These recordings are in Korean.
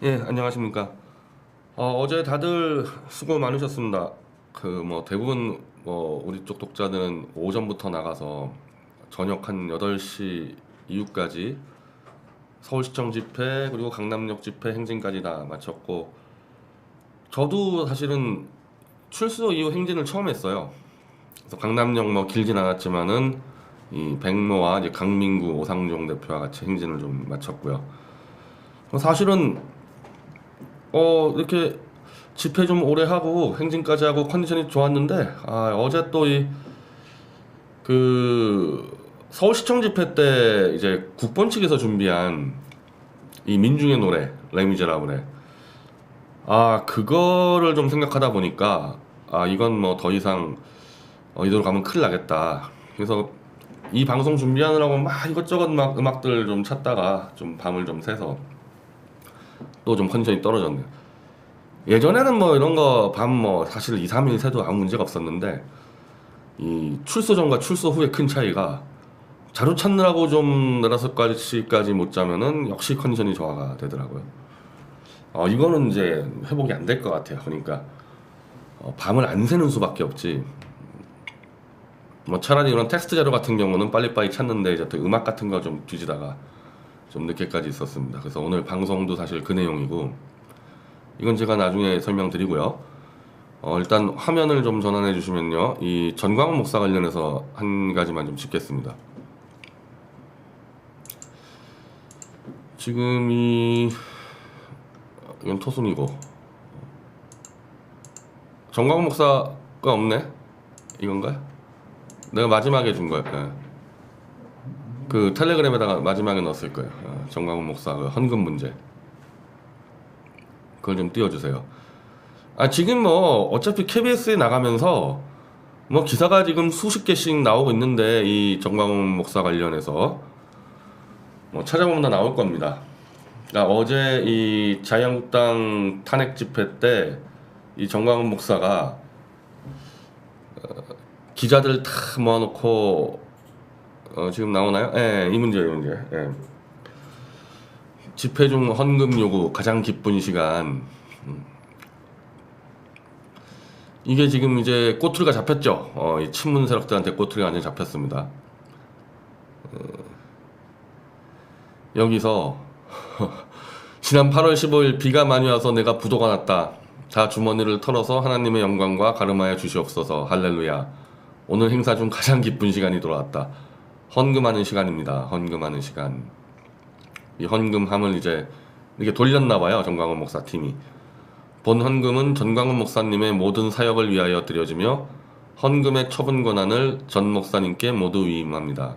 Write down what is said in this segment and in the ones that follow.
예, 안녕하십니까. 어제 다들 수고 많으셨습니다. 대부분 우리 쪽 독자들은 오전부터 나가서 저녁 한 8시 이후까지 서울시청 집회 그리고 강남역 집회 행진까지 다 마쳤고, 저도 사실은 출소 이후 행진을 처음 했어요. 그래서 강남역 길진 않았지만은 이 백로와 이제 강민구 오상종 대표와 같이 행진을 좀 마쳤고요. 사실은 이렇게 집회 좀 오래 하고 행진까지 하고 컨디션이 좋았는데, 어제 또 서울시청 집회 때 이제 국본 측에서 준비한 이 민중의 노래 레미제라블의, 그거를 좀 생각하다 보니까 이건 뭐 더 이상 이대로 가면 큰일 나겠다. 그래서 이 방송 준비하느라고 막 이것저것 막 음악들 좀 찾다가 좀 밤을 좀 새서 또 좀 컨디션이 떨어졌네요. 예전에는 뭐 이런 거 밤 사실 2, 3일 새도 아무 문제가 없었는데, 이 출소 전과 출소 후의 큰 차이가, 자료 찾느라고 좀 4시까지 못 자면은 역시 컨디션이 저하가 되더라고요. 이거는 이제 회복이 안 될 것 같아요. 그러니까 밤을 안 새는 수밖에 없지. 뭐 차라리 이런 텍스트 자료 같은 경우는 빨리빨리 찾는데, 이제 또 음악 같은 거 좀 뒤지다가 좀 늦게까지 있었습니다. 그래서 오늘 방송도 사실 그 내용이고, 이건 제가 나중에 설명드리고요. 일단 화면을 좀 전환해 주시면요, 이 전광훈 목사 관련해서 한 가지만 좀 짚겠습니다. 지금 이건 토순이고, 전광훈 목사가 없네? 이건가요? 내가 마지막에 준 거예요. 예. 그 텔레그램에다가 마지막에 넣었을 거예요. 전광훈 목사 그 헌금 문제. 그걸 좀 띄워주세요. 지금 뭐 어차피 KBS에 나가면서 뭐 기사가 지금 수십 개씩 나오고 있는데, 이 정광훈 목사 관련해서 뭐 찾아보면 다 나올 겁니다. 어제 이 자유한국당 탄핵 집회 때 이 정광훈 목사가 기자들 다 모아놓고, 지금 나오나요? 예, 이 문제. 예. 집회 중 헌금 요구 가장 기쁜 시간. 이게 지금 이제 꼬투리가 잡혔죠. 이 친문 세력들한테 꼬투리가 완전히 잡혔습니다. 여기서 지난 8월 15일 비가 많이 와서 내가 부도가 났다. 자 주머니를 털어서 하나님의 영광과 가름하여 주시옵소서. 할렐루야. 오늘 행사 중 가장 기쁜 시간이 돌아왔다. 헌금하는 시간입니다. 헌금하는 시간. 이 헌금함을 이제 이렇게 돌렸나봐요. 정광훈 목사 팀이. 본 헌금은 전광훈 목사님의 모든 사역을 위하여 드려지며 헌금의 처분 권한을 전 목사님께 모두 위임합니다.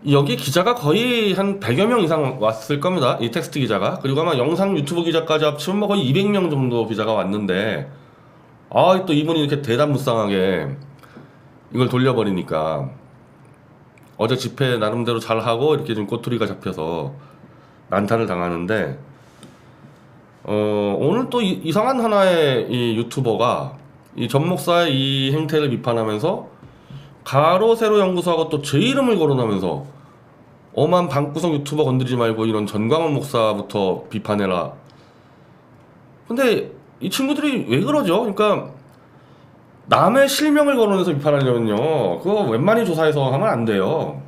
여기 기자가 거의 한 100여 명 이상 왔을 겁니다. 이 텍스트 기자가. 그리고 아마 영상 유튜브 기자까지 합치면 뭐 거의 200명 정도 기자가 왔는데, 또 이분이 이렇게 대담무쌍하게 이걸 돌려버리니까, 어제 집회 나름대로 잘하고 이렇게 좀 꼬투리가 잡혀서 난타를 당하는데, 오늘 또 이상한 하나의 이 유튜버가 이 전 목사의 이 행태를 비판하면서 가로 세로 연구소하고 또 제 이름을 거론하면서, 엄한 방구석 유튜버 건드리지 말고 이런 전광훈 목사부터 비판해라. 근데 이 친구들이 왜 그러죠? 그러니까 남의 실명을 거론해서 비판하려면요, 그거 웬만히 조사해서 하면 안 돼요.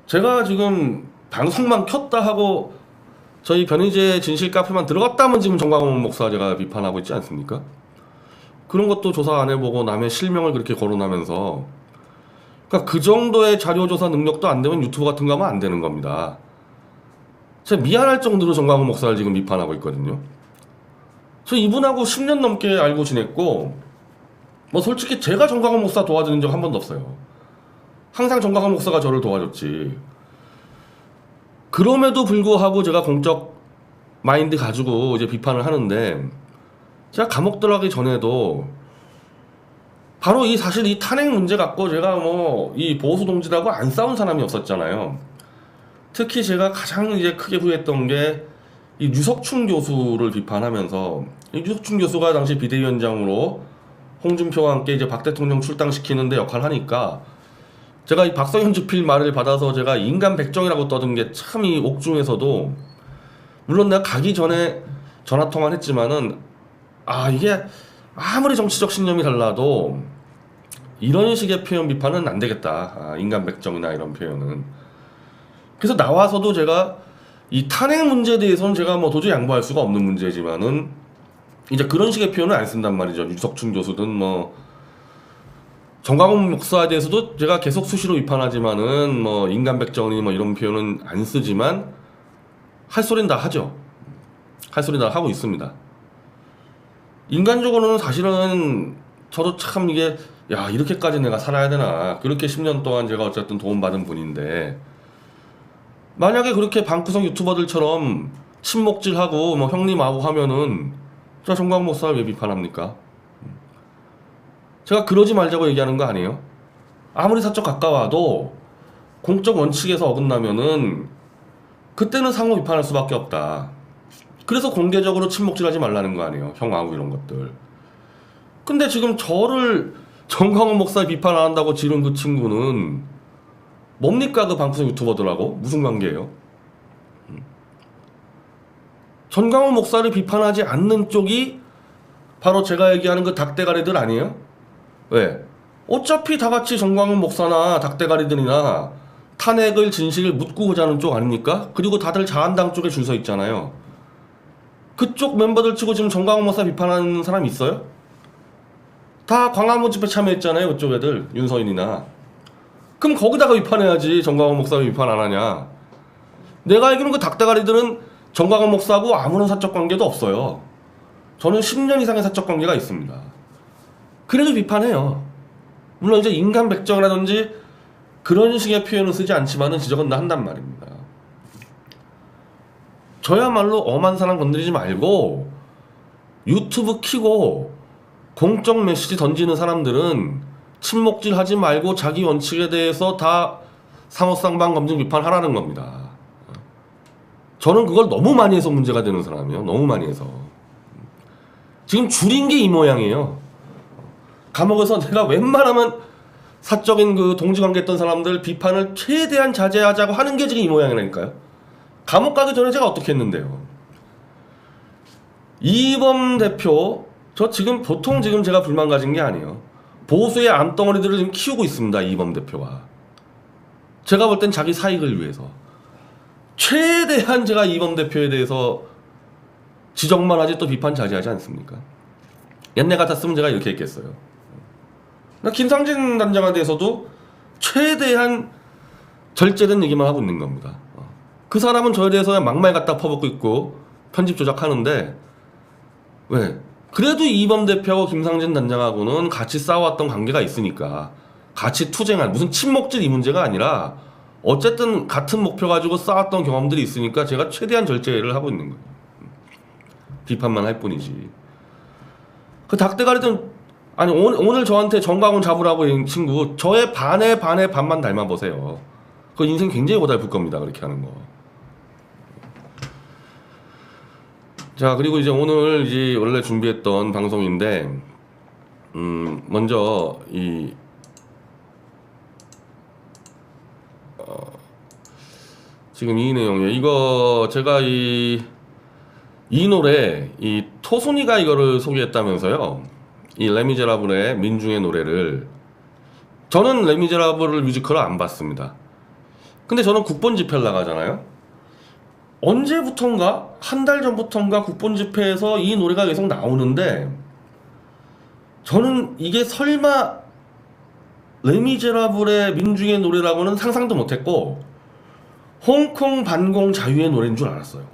제가 지금 방송만 켰다 하고 저희 변희재 진실 카페만 들어갔다면 지금 전광훈 목사 제가 비판하고 있지 않습니까? 그런 것도 조사 안 해보고 남의 실명을 그렇게 거론하면서, 그러니까 그 정도의 자료조사 능력도 안 되면 유튜브 같은 거 하면 안 되는 겁니다. 제가 미안할 정도로 전광훈 목사를 지금 비판하고 있거든요. 저 이분하고 10년 넘게 알고 지냈고, 뭐 솔직히 제가 전광훈 목사 도와주는 적 한 번도 없어요. 항상 전광훈 목사가 저를 도와줬지. 그럼에도 불구하고 제가 공적 마인드 가지고 이제 비판을 하는데, 제가 감옥 들어가기 전에도 바로 사실 이 탄핵 문제 갖고 제가 뭐 이 보수 동지라고 안 싸운 사람이 없었잖아요. 특히 제가 가장 이제 크게 후회했던 게 이 유석춘 교수를 비판하면서, 이 유석춘 교수가 당시 비대위원장으로 홍준표와 함께 이제 박 대통령 출당시키는데 역할을 하니까, 제가 이 박성현 주필 말을 받아서 제가 인간 백정이라고 떠든 게 참 이 옥중에서도 물론 내가 가기 전에 전화통화를 했지만은 이게 아무리 정치적 신념이 달라도 이런 식의 표현 비판은 안 되겠다. 인간 백정이나 이런 표현은. 그래서 나와서도 제가 이 탄핵 문제에 대해서는 제가 뭐 도저히 양보할 수가 없는 문제지만은 이제 그런 식의 표현을 안 쓴단 말이죠. 유석춘 교수든 뭐 정광훈 목사에 대해서도 제가 계속 수시로 비판하지만은 뭐 인간 백정이 뭐 이런 표현은 안 쓰지만 할 소리는 다 하죠. 할 소리 다 하고 있습니다. 인간적으로는 사실은 저도 참 이게 이렇게까지 내가 살아야 되나. 그렇게 10년 동안 제가 어쨌든 도움받은 분인데 만약에 그렇게 방구석 유튜버들처럼 친목질하고 뭐 형님하고 하면은 저 정광훈 목사를 왜 비판합니까? 제가 그러지 말자고 얘기하는 거 아니에요? 아무리 사적 가까워도 공적 원칙에서 어긋나면은 그때는 상호 비판할 수밖에 없다. 그래서 공개적으로 친목질하지 말라는 거 아니에요? 형하고 이런 것들. 근데 지금 저를 정광훈 목사 비판 안 한다고 지른 그 친구는 뭡니까? 그 방구석 유튜버들하고 무슨 관계예요? 정광훈 목사를 비판하지 않는 쪽이 바로 제가 얘기하는 그 닭대가리들 아니에요? 왜? 어차피 다 같이 정광훈 목사나 닭대가리들이나 탄핵을 진실을 묻고자 하는 쪽 아닙니까? 그리고 다들 자한당 쪽에 줄 서 있잖아요. 그쪽 멤버들 치고 지금 정광훈 목사 비판하는 사람 있어요? 다 광화문 집회 참여했잖아요. 그쪽 애들 윤서인이나. 그럼 거기다가 비판해야지. 정광훈 목사 비판 안 하냐. 내가 알기로는 그 닭대가리들은 정광훈 목사하고 아무런 사적 관계도 없어요. 저는 10년 이상의 사적 관계가 있습니다. 그래도 비판해요. 물론 이제 인간 백정이라든지 그런 식의 표현을 쓰지 않지만은 지적은 다 한단 말입니다. 저야말로 엄한 사람 건드리지 말고 유튜브 키고 공적 메시지 던지는 사람들은 친목질 하지 말고 자기 원칙에 대해서 다 상호쌍방 검증 비판하라는 겁니다. 저는 그걸 너무 많이 해서 문제가 되는 사람이에요. 너무 많이 해서. 지금 줄인 게 이 모양이에요. 감옥에서 내가 웬만하면 사적인 그 동지관계 했던 사람들 비판을 최대한 자제하자고 하는 게 지금 이 모양이라니까요. 감옥 가기 전에 제가 어떻게 했는데요. 이범 대표 저 지금 보통 지금 제가 불만 가진 게 아니에요. 보수의 암덩어리들을 지금 키우고 있습니다. 이범 대표가. 제가 볼 땐 자기 사익을 위해서 최대한 제가 이범 대표에 대해서 지적만 하지 또 비판 자제하지 않습니까? 옛날 같았으면 제가 이렇게 했겠어요. 김상진 단장에 대해서도 최대한 절제된 얘기만 하고 있는 겁니다. 그 사람은 저에 대해서 막말 갖다 퍼붓고 있고 편집 조작하는데 왜? 그래도 이범 대표하고 김상진 단장하고는 같이 싸워왔던 관계가 있으니까 같이 투쟁한 무슨 친목질 이 문제가 아니라 어쨌든 같은 목표 가지고 싸웠던 경험들이 있으니까 제가 최대한 절제를 하고 있는 거예요. 비판만 할 뿐이지. 그 닭대가리든 아니 오늘 저한테 정광훈 잡으라고 이 친구 저의 반에 반만 닮아보세요. 그 인생 굉장히 고달플 겁니다. 그렇게 하는 거. 자 그리고 이제 오늘 이제 원래 준비했던 방송인데 먼저 지금 이 내용이에요. 이거 제가 이 노래 이 토순이가 이거를 소개했다면서요. 이 레미제라블의 민중의 노래를 저는 레미제라블을 뮤지컬을 안 봤습니다. 근데 저는 국본 집회를 나가잖아요. 언제부턴가 한 달 전부턴가 국본 집회에서 이 노래가 계속 나오는데 저는 이게 설마 레미제라블의 민중의 노래라고는 상상도 못했고 홍콩 반공 자유의 노래인 줄 알았어요.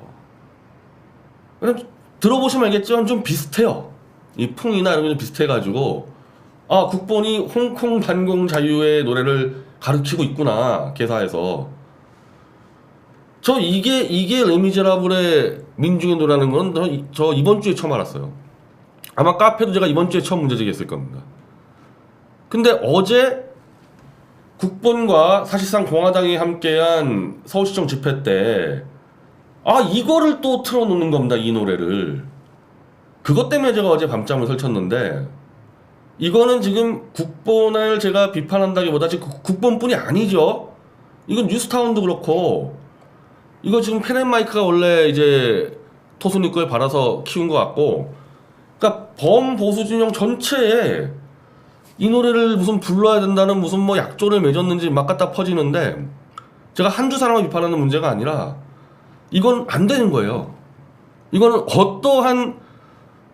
들어보시면 알겠지만 좀 비슷해요. 이 풍이나 이런 게 좀 비슷해가지고 국본이 홍콩 반공 자유의 노래를 가르치고 있구나 개사에서. 저 이게 레미제라블의 민중의 노래라는 건 저 이번 주에 처음 알았어요. 아마 카페도 제가 이번 주에 처음 문제 제기했을 겁니다. 근데 어제 국본과 사실상 공화당이 함께한 서울시청 집회 때 이거를 또 틀어놓는 겁니다. 이 노래를. 그것 때문에 제가 어제 밤잠을 설쳤는데 이거는 지금 국본을 제가 비판한다기보다 지금 국본뿐이 아니죠. 이건 뉴스타운도 그렇고 이거 지금 펜앤마이크가 원래 이제 토순이 거에 받아서 키운 것 같고, 그러니까 범보수 진영 전체에 이 노래를 무슨 불러야 된다는 무슨 뭐 약조를 맺었는지 막 갖다 퍼지는데, 제가 한두 사람을 비판하는 문제가 아니라 이건 안 되는 거예요. 이거는 어떠한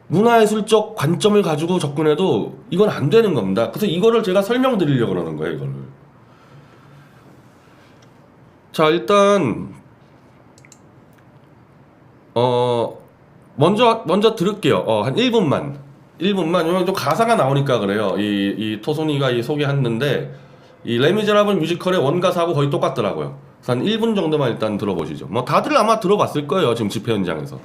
문화예술적 관점을 가지고 접근해도 이건 안 되는 겁니다. 그래서 이거를 제가 설명드리려고 그러는 거예요, 이거를. 자, 일단 먼저 들을게요. 한 1분만. 왜냐면 또 가사가 나오니까 그래요. 이 토소니가 소개했는데, 이 레미제라블 뮤지컬의 원가사하고 거의 똑같더라고요. 그래서 한 1분 정도만 일단 들어보시죠. 뭐 다들 아마 들어봤을 거예요, 지금 집회 현장에서.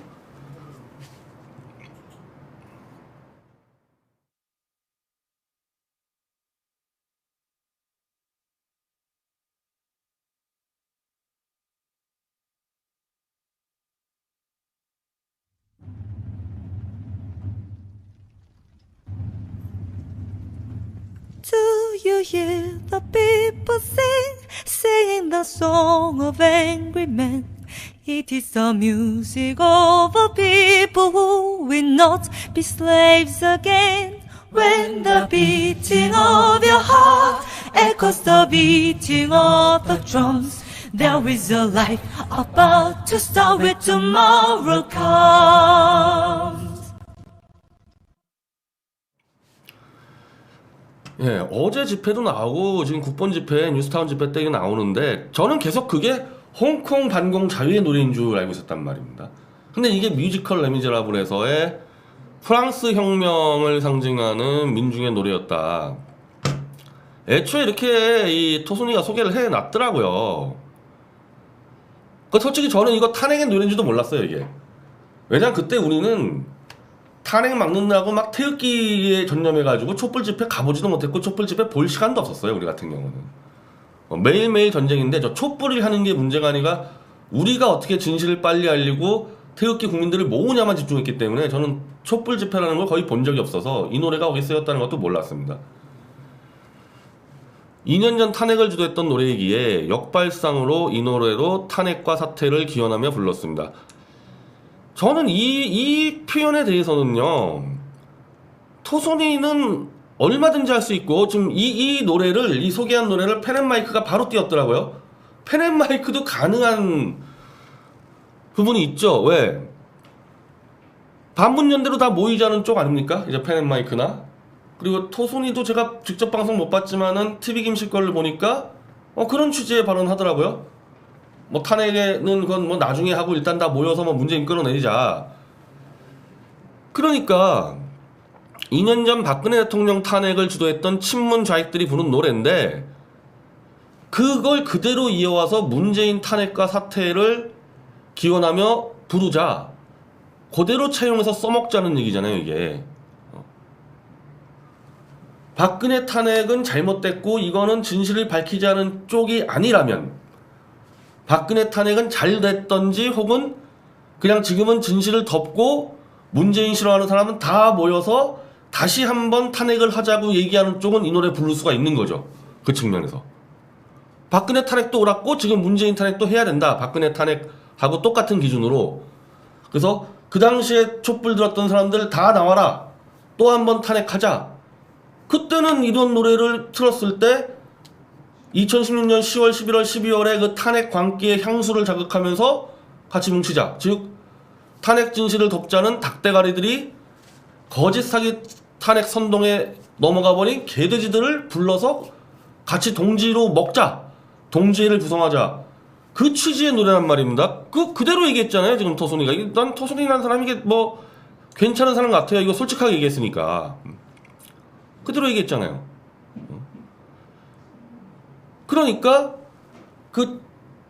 Do you hear the people singing the song of angry men? It is the music of a people who will not be slaves again. When the beating of your heart echoes the beating of the drums, there is a life about to start when tomorrow comes. 예, 어제 집회도 나오고 지금 국본 집회, 뉴스타운 집회 때 나오는데, 저는 계속 그게 홍콩 반공 자유의 노래인 줄 알고 있었단 말입니다. 근데 이게 뮤지컬 레미제라블에서의 프랑스 혁명을 상징하는 민중의 노래였다. 애초에 이렇게 이 토순이가 소개를 해놨더라고요. 솔직히 저는 이거 탄핵의 노래인지도 몰랐어요, 이게. 왜냐면 그때 우리는 탄핵 막는다고 막 태극기에 전념해가지고 촛불 집회 가보지도 못했고 촛불 집회 볼 시간도 없었어요, 우리 같은 경우는. 매일매일 전쟁인데, 저 촛불을 하는 게 문제가 아니라 우리가 어떻게 진실을 빨리 알리고 태극기 국민들을 모으냐만 집중했기 때문에 저는 촛불 집회라는 걸 거의 본 적이 없어서 이 노래가 거기 쓰였다는 것도 몰랐습니다. 2년 전 탄핵을 주도했던 노래이기에 역발상으로 이 노래로 탄핵과 사퇴를 기원하며 불렀습니다. 저는 이 표현에 대해서는요, 토소니는 얼마든지 할 수 있고, 지금 이 노래를, 이 소개한 노래를 펜앤마이크가 바로 띄웠더라고요. 펜앤마이크도 가능한 부분이 있죠. 왜? 반문연대로 다 모이자는 쪽 아닙니까? 이제 펜앤마이크나. 그리고 토소니도 제가 직접 방송 못 봤지만은 TV 김씨 걸를 보니까 그런 취지의 발언 하더라고요. 뭐 탄핵에는 그건 뭐 나중에 하고 일단 다 모여서 뭐 문재인 끌어내리자. 그러니까 2년 전 박근혜 대통령 탄핵을 주도했던 친문 좌익들이 부른 노래인데, 그걸 그대로 이어와서 문재인 탄핵과 사퇴를 기원하며 부르자. 그대로 차용해서 써먹자는 얘기잖아요, 이게. 박근혜 탄핵은 잘못됐고 이거는 진실을 밝히지 않은 쪽이 아니라면, 박근혜 탄핵은 잘 됐던지 혹은 그냥 지금은 진실을 덮고 문재인 싫어하는 사람은 다 모여서 다시 한번 탄핵을 하자고 얘기하는 쪽은 이 노래 부를 수가 있는 거죠. 그 측면에서. 박근혜 탄핵도 옳았고 지금 문재인 탄핵도 해야 된다. 박근혜 탄핵하고 똑같은 기준으로. 그래서 그 당시에 촛불 들었던 사람들 다 나와라. 또 한번 탄핵하자. 그때는 이런 노래를 틀었을 때 2016년 10월, 11월, 12월에 그 탄핵 광기의 향수를 자극하면서 같이 뭉치자. 즉 탄핵 진실을 덮자는 닭대가리들이 거짓 사기 탄핵 선동에 넘어가 버린 개돼지들을 불러서 같이 동지로 먹자. 동지회를 구성하자. 그 취지의 노래란 말입니다. 그대로 얘기했잖아요, 지금 토순이가. 난 토순이라는 사람이 이게 뭐 괜찮은 사람 같아요. 이거 솔직하게 얘기했으니까. 그대로 얘기했잖아요. 그러니까 그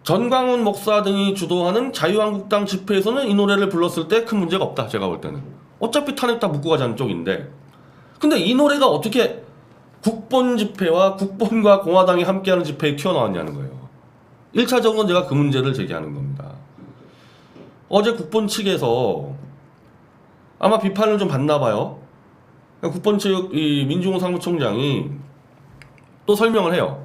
전광훈 목사 등이 주도하는 자유한국당 집회에서는 이 노래를 불렀을 때 큰 문제가 없다, 제가 볼 때는. 어차피 탄핵 다 묻고 가자는 쪽인데, 근데 이 노래가 어떻게 국본 집회와 국본과 공화당이 함께하는 집회에 튀어나왔냐는 거예요. 1차적으로 제가 그 문제를 제기하는 겁니다. 어제 국본 측에서 아마 비판을 좀 받나 봐요. 국본 측 이 민중훈 사무총장이 또 설명을 해요.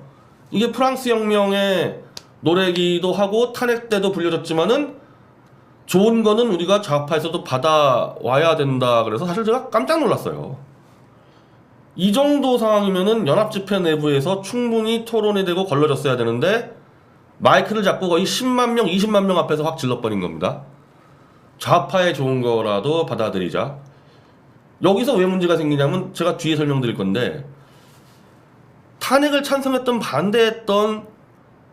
이게 프랑스 혁명의 노래기도 하고 탄핵 때도 불려졌지만은 좋은 거는 우리가 좌파에서도 받아와야 된다. 그래서 사실 제가 깜짝 놀랐어요. 이 정도 상황이면은 연합집회 내부에서 충분히 토론이 되고 걸러졌어야 되는데 마이크를 잡고 거의 10만 명, 20만 명 앞에서 확 질러버린 겁니다. 좌파에 좋은 거라도 받아들이자. 여기서 왜 문제가 생기냐면 제가 뒤에 설명드릴 건데 탄핵을 찬성했던 반대했던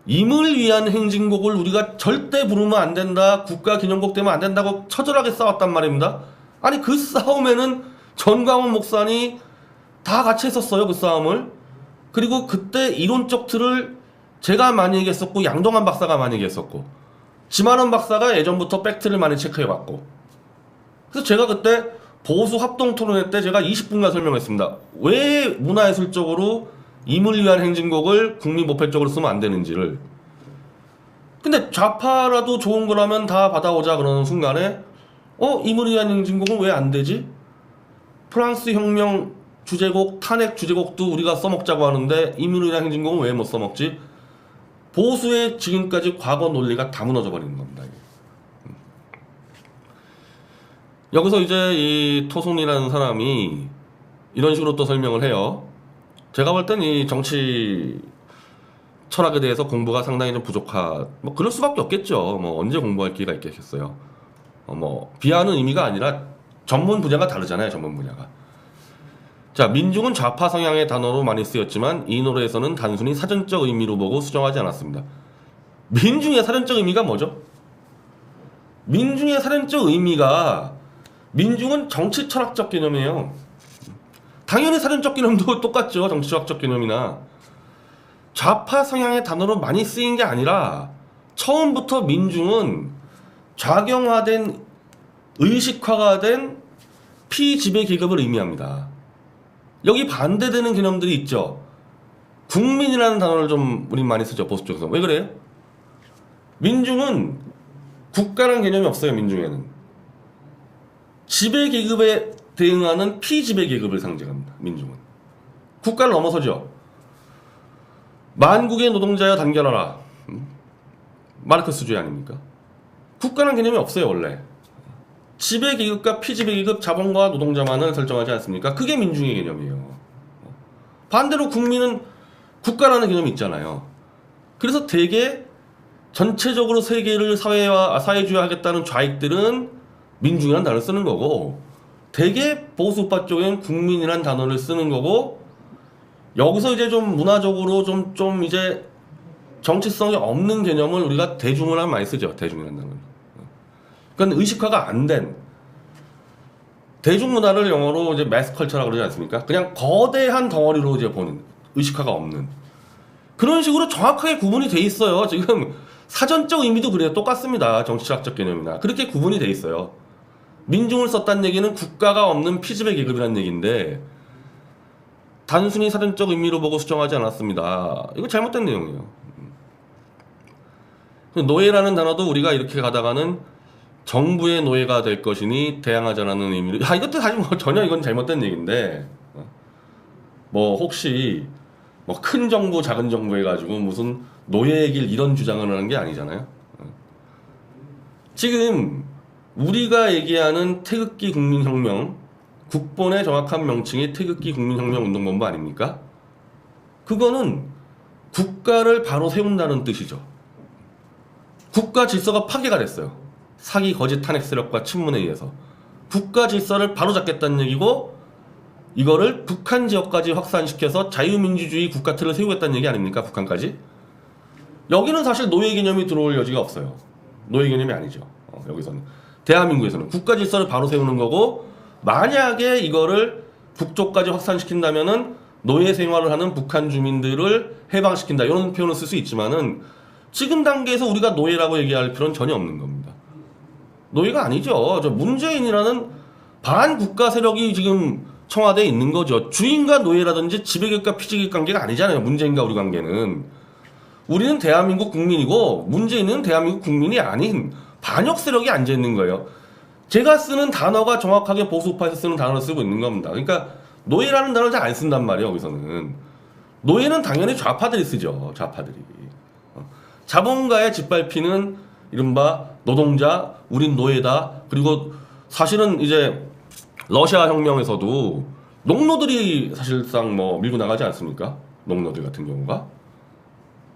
임을 위한 행진곡을 우리가 절대 부르면 안 된다. 국가기념곡 되면 안 된다고 처절하게 싸웠단 말입니다. 아니 그 싸움에는 전광훈 목사니 다 같이 했었어요. 그 싸움을. 그리고 그때 이론적 틀을 제가 많이 얘기했었고 양동환 박사가 많이 얘기했었고 지만원 박사가 예전부터 팩트를 많이 체크해왔고 그래서 제가 그때 보수 합동토론회 때 제가 20분간 설명했습니다. 왜 문화예술적으로 임을 위한 행진곡을 국민보편적으로 쓰면 안 되는지를. 근데 좌파라도 좋은 거라면 다 받아오자 그러는 순간에 임을 위한 행진곡은 왜 안 되지? 프랑스 혁명 주제곡, 탄핵 주제곡도 우리가 써먹자고 하는데 임을 위한 행진곡은 왜 못 써먹지? 보수의 지금까지 과거 논리가 다 무너져 버리는 겁니다. 여기서 이제 이 토손이라는 사람이 이런 식으로 또 설명을 해요. 제가 볼 땐 이 정치 철학에 대해서 공부가 상당히 좀 뭐 그럴 수밖에 없겠죠. 뭐 언제 공부할 기회가 있겠어요. 뭐 비하하는 의미가 아니라 전문 분야가 다르잖아요. 전문 분야가. 자, 민중은 좌파 성향의 단어로 많이 쓰였지만 이 노래에서는 단순히 사전적 의미로 보고 수정하지 않았습니다. 민중의 사전적 의미가 뭐죠? 민중의 사전적 의미가 민중은 정치 철학적 개념이에요. 당연히 사전적 개념도 똑같죠. 정치 철학적 개념이나. 좌파 성향의 단어로 많이 쓰인 게 아니라 처음부터 민중은 좌경화된 의식화가 된 피지배 계급을 의미합니다. 여기 반대되는 개념들이 있죠. 국민이라는 단어를 좀 우린 많이 쓰죠. 보수 쪽에서. 왜 그래요? 민중은 국가라는 개념이 없어요. 민중에는. 지배 계급에 대응하는 피지배 계급을 상징합니다. 민중은. 국가를 넘어서죠. 만국의 노동자여 단결하라. 마르크스주의 아닙니까? 국가라는 개념이 없어요. 원래. 지배 계급과 피지배 계급, 자본과 노동자만을 설정하지 않습니까? 그게 민중의 개념이에요. 반대로 국민은 국가라는 개념이 있잖아요. 그래서 대개 전체적으로 세계를 사회주의 하겠다는 좌익들은 민중이라는 단어를 쓰는 거고 대개 보수파 쪽엔 국민이라는 단어를 쓰는 거고 여기서 이제 좀 문화적으로 좀 이제 정치성이 없는 개념을 우리가 대중을 많이 쓰죠. 대중이라는 단어는. 그러니까 의식화가 안 된 대중문화를 영어로 이제 매스컬처라고 그러지 않습니까? 그냥 거대한 덩어리로 이제 보는 의식화가 없는 그런 식으로 정확하게 구분이 돼 있어요. 지금 사전적 의미도 그래요. 똑같습니다. 정치학적 개념이나 그렇게 구분이 돼 있어요. 민중을 썼다는 얘기는 국가가 없는 피지배 계급이라는 얘기인데 단순히 사전적 의미로 보고 수정하지 않았습니다. 이거 잘못된 내용이에요. 노예라는 단어도 우리가 이렇게 가다가는 정부의 노예가 될 것이니 대항하자라는 의미로 이것도 사실 뭐 전혀 이건 잘못된 얘기인데 뭐 혹시 뭐 큰 정부 작은 정부 해가지고 무슨 노예의 길 이런 주장을 하는 게 아니잖아요. 지금 우리가 얘기하는 태극기 국민혁명 국본의 정확한 명칭이 태극기 국민혁명운동본부 아닙니까? 그거는 국가를 바로 세운다는 뜻이죠. 국가 질서가 파괴가 됐어요. 사기 거짓 탄핵 세력과 친문에 의해서 국가 질서를 바로잡겠다는 얘기고 이거를 북한 지역까지 확산시켜서 자유민주주의 국가 틀을 세우겠다는 얘기 아닙니까? 북한까지. 여기는 사실 노예 개념이 들어올 여지가 없어요. 노예 개념이 아니죠. 여기서는 대한민국에서는 국가 질서를 바로 세우는 거고 만약에 이거를 북쪽까지 확산시킨다면은 노예 생활을 하는 북한 주민들을 해방시킨다 이런 표현을 쓸 수 있지만은 지금 단계에서 우리가 노예라고 얘기할 필요는 전혀 없는 겁니다. 노예가 아니죠. 저 문재인이라는 반국가 세력이 지금 청와대에 있는 거죠. 주인과 노예라든지 지배계급과 피지계급 관계가 아니잖아요. 문재인과 우리 관계는. 우리는 대한민국 국민이고 문재인은 대한민국 국민이 아닌 반역 세력이 앉아있는 거예요. 제가 쓰는 단어가 정확하게 보수파에서 쓰는 단어를 쓰고 있는 겁니다. 그러니까 노예라는 단어를 잘 안 쓴단 말이에요. 여기서는. 노예는 당연히 좌파들이 쓰죠. 좌파들이. 자본가의 짓밟히는 이른바 노동자, 우린 노예다. 그리고 사실은 이제 러시아 혁명에서도 농노들이 사실상 뭐 밀고 나가지 않습니까? 농노들 같은 경우가.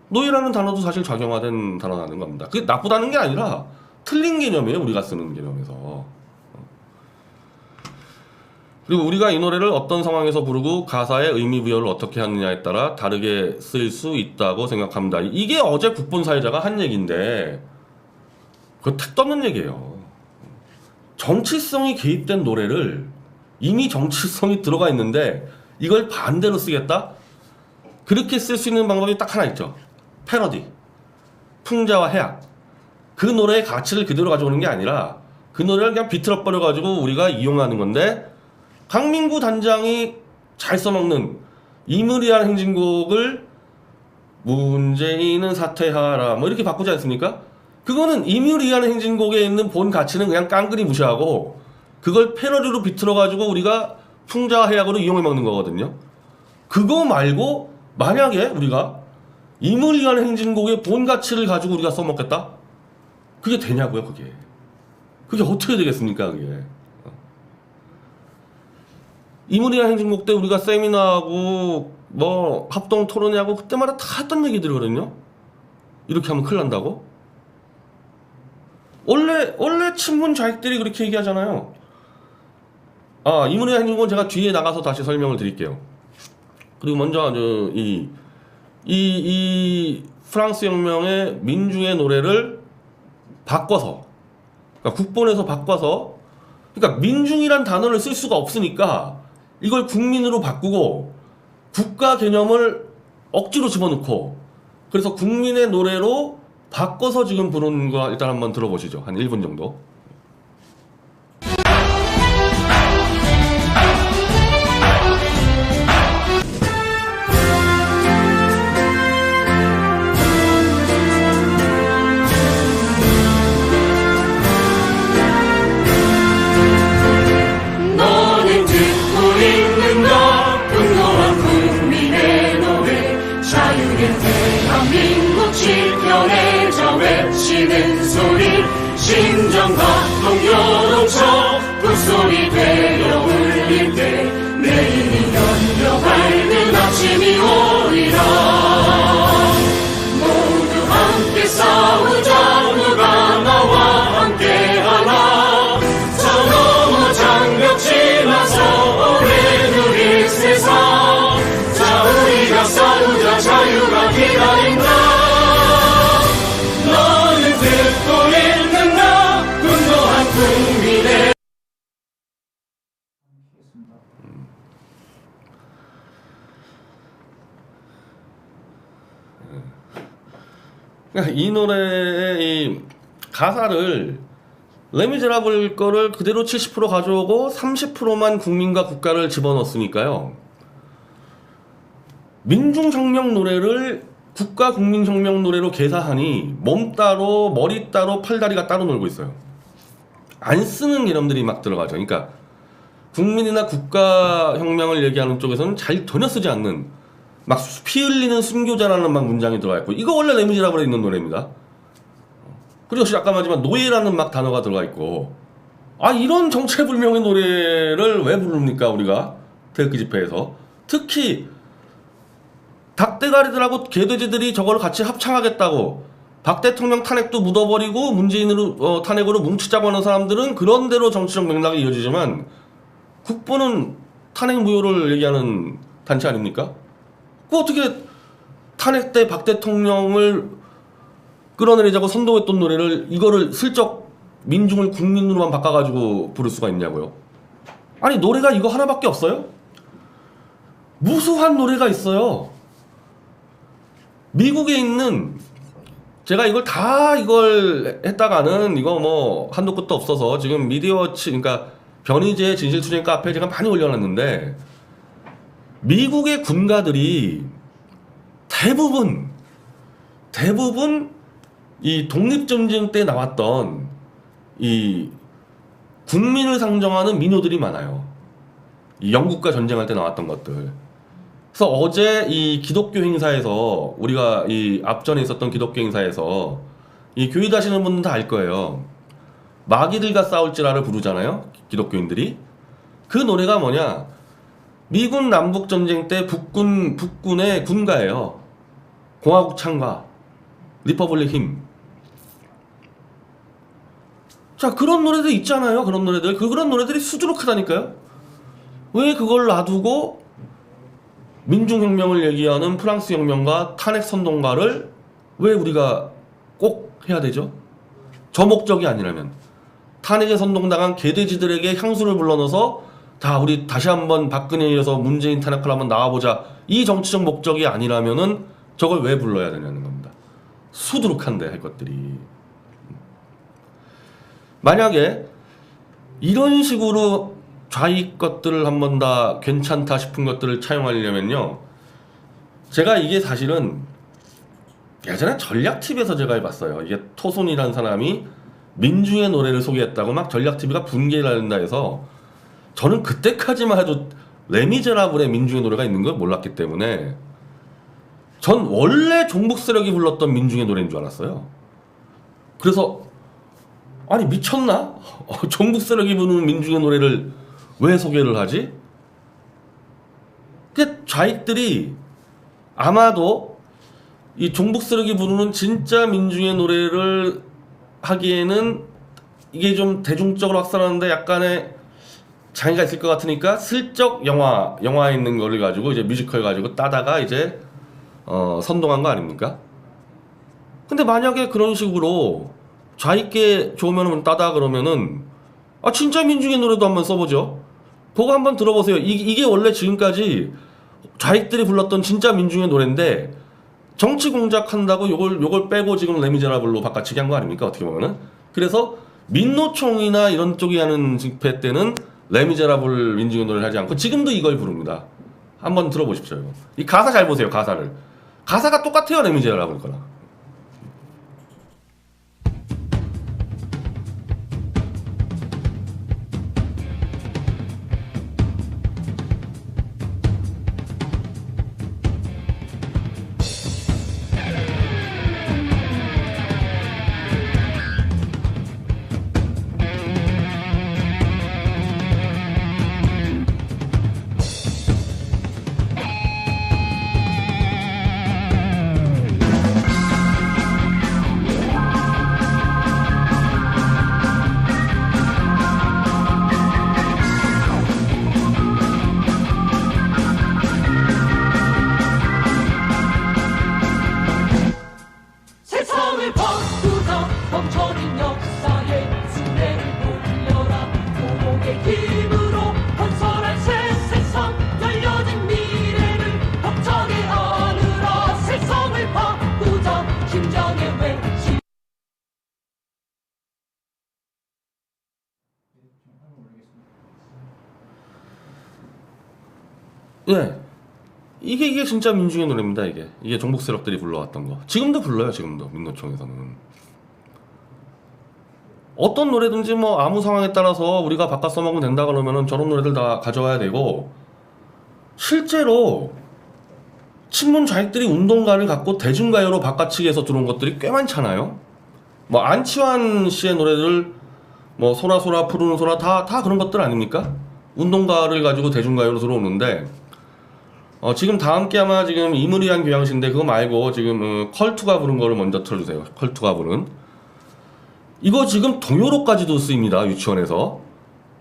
노예라는 단어도 사실 작용화된 단어라는 겁니다. 그게 나쁘다는 게 아니라 틀린 개념이에요. 우리가 쓰는 개념에서. 그리고 우리가 이 노래를 어떤 상황에서 부르고 가사의 의미 부여를 어떻게 하느냐에 따라 다르게 쓸 수 있다고 생각합니다. 이게 어제 국본 사회자가 한 얘기인데 그거 택 떠는 얘기예요. 정치성이 개입된 노래를 이미 정치성이 들어가 있는데 이걸 반대로 쓰겠다? 그렇게 쓸 수 있는 방법이 딱 하나 있죠. 패러디, 풍자와 해악. 그 노래의 가치를 그대로 가져오는 게 아니라 그 노래를 그냥 비틀어 버려가지고 우리가 이용하는 건데, 강민구 단장이 잘 써먹는 이무리한 행진곡을 문재인은 사퇴하라 뭐 이렇게 바꾸지 않습니까? 그거는 이무리한 행진곡에 있는 본 가치는 그냥 깡그리 무시하고 그걸 패러디로 비틀어가지고 우리가 풍자와 해악으로 이용해 먹는 거거든요. 그거 말고 만약에 우리가 이무리한 행진곡의 본 가치를 가지고 우리가 써먹겠다? 그게 되냐고요, 그게. 그게 어떻게 되겠습니까, 그게. 이무리한 행진곡 때 우리가 세미나하고 뭐 합동 토론회하고 그때마다 다 했던 얘기들이거든요. 이렇게 하면 큰일 난다고? 원래 친문 좌익들이 그렇게 얘기하잖아요. 아, 이무리한 행진곡은 제가 뒤에 나가서 다시 설명을 드릴게요. 그리고 먼저 이 프랑스 혁명의 민중의 노래를 바꿔서, 그러니까 국본에서 바꿔서, 그러니까 민중이란 단어를 쓸 수가 없으니까 이걸 국민으로 바꾸고 국가 개념을 억지로 집어넣고, 그래서 국민의 노래로 바꿔서 지금 부르는 거 일단 한번 들어보시죠. 한 1분 정도. 외치는 소리 심정합동 요동쳐 북소리 되어 울릴 때 내일이 연려 밝은 아침이 오리라. 모두 함께 싸우자. 누가 나와 함께하나. 저 너머 장벽 지나서 오래 누릴 세상. 자, 우리가 싸우자. 자유가 기다린다. 이 노래의 이 가사를 레미제라블 거를 그대로 70% 가져오고 30%만 국민과 국가를 집어넣었으니까요. 민중혁명 노래를 국가 국민혁명 노래로 개사하니 몸 따로 머리 따로 팔다리가 따로 놀고 있어요. 안 쓰는 개념들이 막 들어가죠. 그러니까 국민이나 국가혁명을 얘기하는 쪽에서는 전혀 쓰지 않는, 막 피 흘리는 순교자라는 막 문장이 들어가 있고, 이거 원래 레미제라블에 있는 노래입니다. 그리고 역시 아까 말했지만 노예라는 막 단어가 들어가 있고, 아, 이런 정체불명의 노래를 왜 부릅니까 우리가 태극기 집회에서. 특히 닭대가리들하고 개돼지들이 저걸 같이 합창하겠다고 박 대통령 탄핵도 묻어버리고 문재인으로 탄핵으로 뭉치자고 하는 사람들은 그런 대로 정치적 맥락이 이어지지만, 국보는 탄핵 무효를 얘기하는 단체 아닙니까? 그 어떻게 탄핵 때 박 대통령을 끌어내리자고 선동했던 노래를 이거를 슬쩍 민중을 국민으로만 바꿔가지고 부를 수가 있냐고요? 아니, 노래가 이거 하나밖에 없어요? 무수한 노래가 있어요. 미국에 있는, 제가 이걸 했다가는 이거 뭐 한도 끝도 없어서 지금 미디어워치, 그러니까 변희재의 진실투쟁 카페에 제가 많이 올려놨는데, 미국의 군가들이 대부분 이 독립전쟁 때 나왔던 이 국민을 상정하는 민요들이 많아요. 이 영국과 전쟁할 때 나왔던 것들. 그래서 어제 이 기독교 행사에서 우리가 이 앞전에 있었던 기독교 행사에서 이 교회 가시는 분들은 다 알 거예요. 마귀들과 싸울지라를 부르잖아요. 기독교인들이. 그 노래가 뭐냐? 미군 남북 전쟁 때 북군의 군가예요. 공화국 창가, 리퍼블릭 힘. 자, 그런 노래들 있잖아요. 그런 노래들. 그런 노래들이 수두룩하다니까요. 왜 그걸 놔두고 민중혁명을 얘기하는 프랑스 혁명가, 탄핵 선동가를 왜 우리가 꼭 해야 되죠? 저 목적이 아니라면. 탄핵에 선동당한 개돼지들에게 향수를 불러넣어서 다 우리 다시 한번 박근혜에 이어서 문재인 탄핵을 한번 나와보자. 이 정치적 목적이 아니라면은 저걸 왜 불러야 되냐는 겁니다. 수두룩한데 할 것들이. 만약에 이런 식으로 좌익 것들을 한번 다 괜찮다 싶은 것들을 차용하려면요. 제가 이게 사실은 예전에 전략TV에서 제가 해봤어요. 이게 토손이라는 사람이 민중의 노래를 소개했다고 막 전략TV가 붕괴를 한다 해서 저는 그때까지만 해도 레미제라블의 민중의 노래가 있는 걸 몰랐기 때문에 전 원래 종북 세력이 불렀던 민중의 노래인 줄 알았어요. 그래서 아니 미쳤나? 종북 세력이 부르는 민중의 노래를 왜 소개를 하지? 그 좌익들이 아마도 이 종북 세력이 부르는 진짜 민중의 노래를 하기에는 이게 좀 대중적으로 확산하는데 약간의 장애가 있을 것 같으니까 슬쩍 영화에 있는 거를 가지고 이제 뮤지컬 가지고 따다가 이제 선동한 거 아닙니까? 근데 만약에 그런 식으로 좌익계 좋으면 따다 그러면은 아 진짜 민중의 노래도 한번 써보죠. 그거 한번 들어보세요. 이게 원래 지금까지 좌익들이 불렀던 진짜 민중의 노래인데 정치 공작한다고 요걸 빼고 지금 레미제라블로 바꿔치기 한 거 아닙니까? 어떻게 보면은. 그래서 민노총이나 이런 쪽이 하는 집회 때는 레미제라블 민중의 노래를 하지 않고 지금도 이걸 부릅니다. 한번 들어보십시오. 이거. 이 가사 잘 보세요. 가사를. 가사가 똑같아요. 레미제라블 거랑. 세상을 바꾸자 멈춰진 역사의 순례를 돌려라 도목의 힘으로 건설할 새 세상 열려진 미래를 벅차게 하느라 세상을 바꾸자 심장의 외침 예. 이게 진짜 민중의 노래입니다. 이게 종북 세력들이 불러왔던 거. 지금도 불러요. 지금도 민노총에서는. 어떤 노래든지 뭐 아무 상황에 따라서 우리가 바꿔 써먹으면 된다 그러면은 저런 노래들 다 가져와야 되고 실제로 친문 좌익들이 운동가를 갖고 대중가요로 바꿔치기해서 들어온 것들이 꽤 많잖아요. 뭐 안치환 씨의 노래들 뭐 소라 푸르는 소라 다 그런 것들 아닙니까? 운동가를 가지고 대중가요로 들어오는데 지금 다음께 아마 지금 이무리한 교양시인데 그거 말고 지금 컬투가 부른 거를 먼저 틀어주세요. 컬투가 부른 이거 지금 동요로까지도 쓰입니다. 유치원에서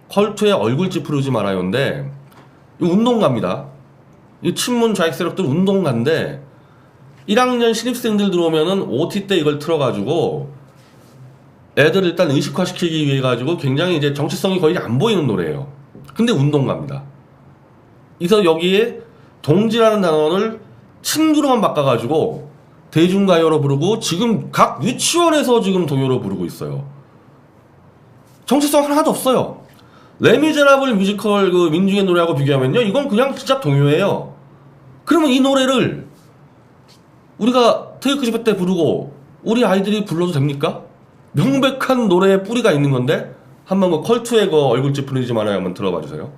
컬투의 얼굴 찌푸르지 말아요인데 이 운동가입니다. 이 친문 좌익 세력들 운동가인데 1학년 신입생들 들어오면은 OT 때 이걸 틀어가지고 애들 일단 의식화시키기 위해 가지고 굉장히 이제 정치성이 거의 안 보이는 노래예요. 근데 운동가입니다. 그래서 여기에 동지라는 단어를 친구로만 바꿔가지고 대중가요로 부르고 지금 각 유치원에서 지금 동요로 부르고 있어요. 정치성 하나도 없어요. 레미제라블 뮤지컬 그 민중의 노래하고 비교하면요 이건 그냥 진짜 동요예요. 그러면 이 노래를 우리가 테이크 집회 때 부르고 우리 아이들이 불러도 됩니까? 명백한 노래에 뿌리가 있는 건데 한번 그 컬투의 그 얼굴 찌푸리지 말아요 한번 들어봐 주세요.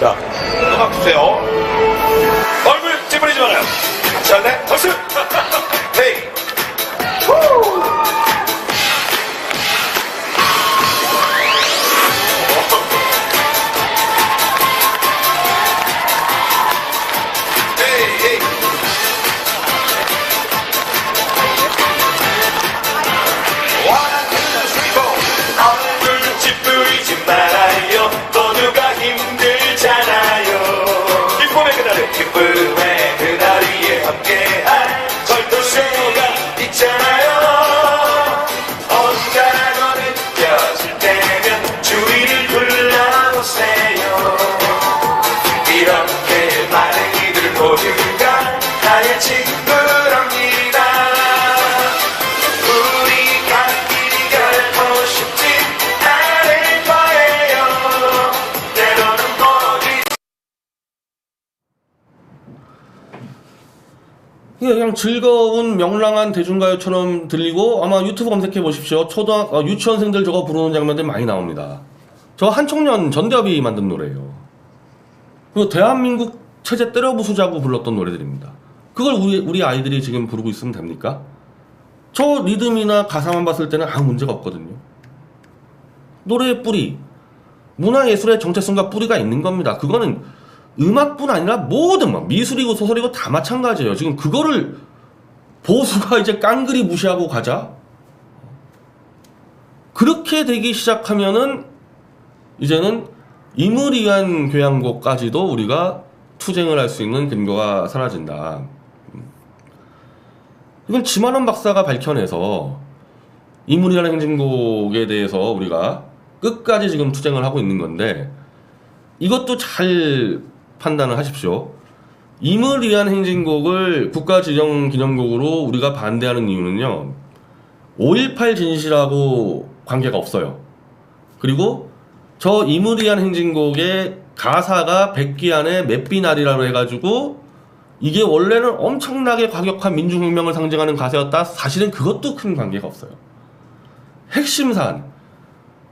자, 음악 주세요. 잘래? 박수! 헤이! 헤이! 얼굴 찌푸리지 말아요. 모두가 힘들잖아요. 기쁨의 그날에 기쁨의 그날 위에 함께할 절도쇼가 있잖아요. 언제나 느껴질 때면 주위를 둘러보세요. 이렇게 많은 이들 모두가 나의 친구랍니다. 우리가 이 결코 쉽지 않을 거예요. 때로는 모두 그냥 즐거운 명랑한 대중가요처럼 들리고 아마 유튜브 검색해 보십시오. 유치원생들 저거 부르는 장면들 많이 나옵니다. 저 한청년 전대협이 만든 노래예요. 그리고 대한민국 체제 때려 부수자고 불렀던 노래들입니다. 그걸 우리 아이들이 지금 부르고 있으면 됩니까? 저 리듬이나 가사만 봤을 때는 아무 문제가 없거든요. 노래의 뿌리, 문화예술의 정체성과 뿌리가 있는 겁니다. 그거는 음악뿐 아니라 모든 미술이고 소설이고 다 마찬가지예요. 지금 그거를 보수가 이제 깡그리 무시하고 가자? 그렇게 되기 시작하면은 이제는 임을 위한 교향곡까지도 우리가 투쟁을 할 수 있는 근거가 사라진다. 이건 지만원 박사가 밝혀내서 임을 위한 행진곡에 대해서 우리가 끝까지 지금 투쟁을 하고 있는 건데, 이것도 잘 판단을 하십시오. 임을 위한 행진곡을 국가지정기념곡으로 우리가 반대하는 이유는요, 5.18 진실하고 관계가 없어요. 그리고 저 임을 위한 행진곡의 가사가 백기안의 맷비날이라고 해가지고 이게 원래는 엄청나게 과격한 민중혁명을 상징하는 가사였다. 사실은 그것도 큰 관계가 없어요. 핵심 사안,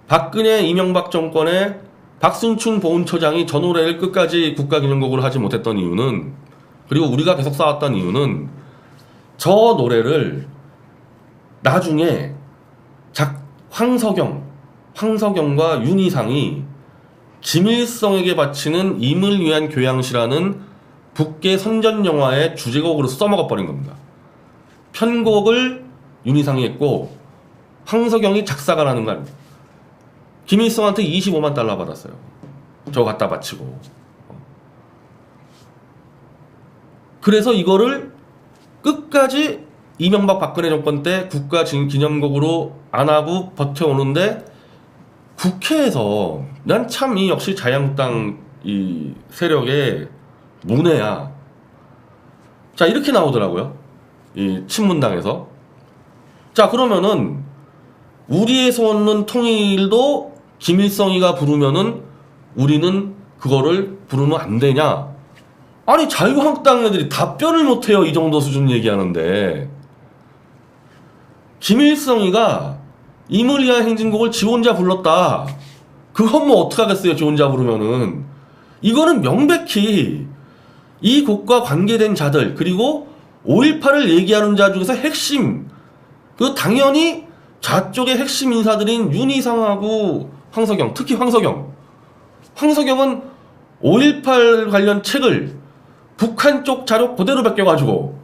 박근혜 이명박 정권의 박순춘 보훈처장이 저 노래를 끝까지 국가기념곡으로 하지 못했던 이유는, 그리고 우리가 계속 싸웠던 이유는, 저 노래를 나중에 황석영과 윤희상이 김일성에게 바치는 임을 위한 교양시라는 북계 선전영화의 주제곡으로 써먹어버린 겁니다. 편곡을 윤희상이 했고 황석영이 작사가 라는 거 아닙니까? 김일성한테 25만 달러 받았어요. 저거 갖다 바치고. 그래서 이거를 끝까지 이명박 박근혜 정권 때 국가기념곡으로 안 하고 버텨오는데, 국회에서 난 참 이 역시 자유한국당 이 세력의 문해야. 자, 이렇게 나오더라고요. 이 친문당에서. 자, 그러면은 우리의 소원은 통일도 김일성이가 부르면은 우리는 그거를 부르면 안 되냐? 아니, 자유한국당 애들이 답변을 못해요. 이 정도 수준 얘기하는데. 김일성이가 임을 위한 행진곡을 지 혼자 불렀다. 그건 뭐 어떡하겠어요, 지 혼자 부르면은. 이거는 명백히 이 곡과 관계된 자들, 그리고 5.18을 얘기하는 자 중에서 핵심, 그 당연히 좌쪽의 핵심 인사들인 윤희상하고 황석영, 특히 황석영은 5.18 관련 책을 북한 쪽 자료 그대로 베껴가지고